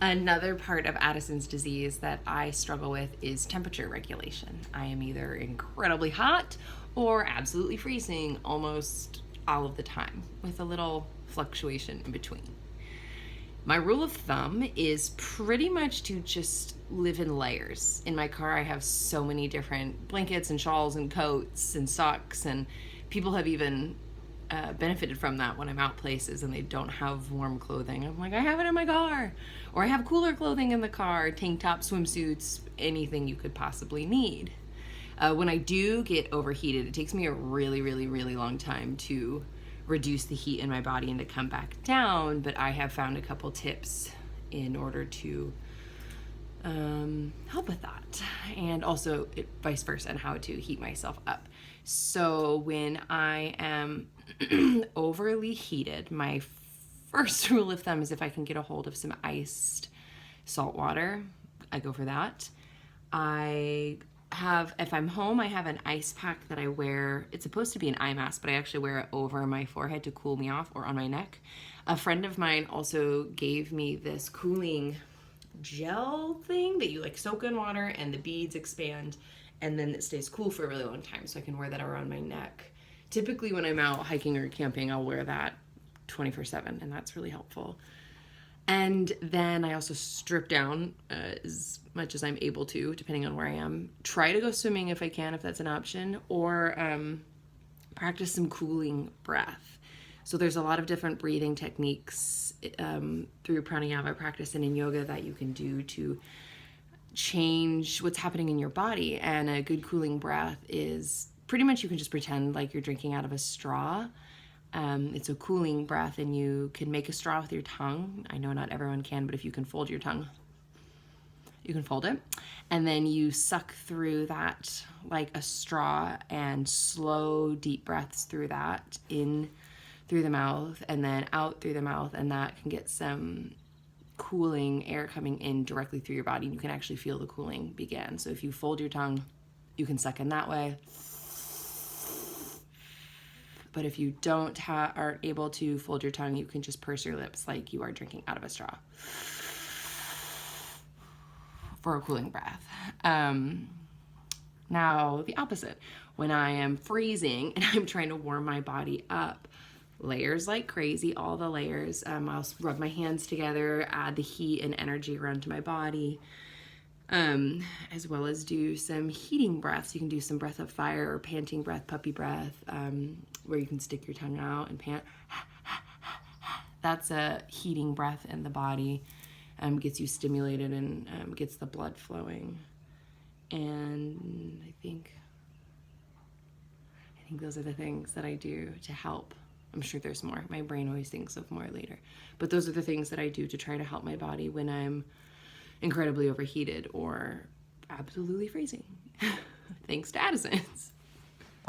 Another part of Addison's disease that I struggle with is temperature regulation. I am either incredibly hot or absolutely freezing almost all of the time, with a little fluctuation in between. My rule of thumb is pretty much to just live in layers. In my car, I have so many different blankets and shawls and coats and socks, and people have even benefited from that when I'm out places and they don't have warm clothing. I'm like, I have it in my car. Or I have cooler clothing in the car, tank tops, swimsuits, anything you could possibly need. When I do get overheated, it takes me a really, really, really long time to reduce the heat in my body and to come back down, but I have found a couple tips in order to help with that, and also vice versa, and how to heat myself up. So when I am overly heated, my first rule of thumb is if I can get a hold of some iced salt water, I go for that. If I'm home, I have an ice pack that I wear. It's supposed to be an eye mask, but I actually wear it over my forehead to cool me off, or on my neck. A friend of mine also gave me this cooling gel thing that you like soak in water and the beads expand, and then it stays cool for a really long time, so I can wear that around my neck. Typically when I'm out hiking or camping, I'll wear that 24/7, and that's really helpful. And then I also strip down as much as I'm able to, depending on where I am. Try to go swimming if I can, if that's an option, or practice some cooling breath. So there's a lot of different breathing techniques through pranayama practice and in yoga that you can do to change what's happening in your body. And a good cooling breath is pretty much, you can just pretend like you're drinking out of a straw. It's a cooling breath, and you can make a straw with your tongue. I know not everyone can, but if you can fold your tongue, you can fold it. And then you suck through that like a straw, and slow, deep breaths through that, in through the mouth and then out through the mouth. And that can get some cooling air coming in directly through your body. You can actually feel the cooling begin. So if you fold your tongue, you can suck in that way. But if you aren't able to fold your tongue, you can just purse your lips like you are drinking out of a straw for a cooling breath. Now, the opposite. When I am freezing and I'm trying to warm my body up, layers like crazy, all the layers. I'll rub my hands together, add the heat and energy around to my body, as well as do some heating breaths. You can do some breath of fire or panting breath, puppy breath, where you can stick your tongue out and pant. That's a heating breath in the body, gets you stimulated and gets the blood flowing. And I think those are the things that I do to help. I'm sure there's more. My brain always thinks of more later. But those are the things that I do to try to help my body when I'm incredibly overheated or absolutely freezing. Thanks to Addison's.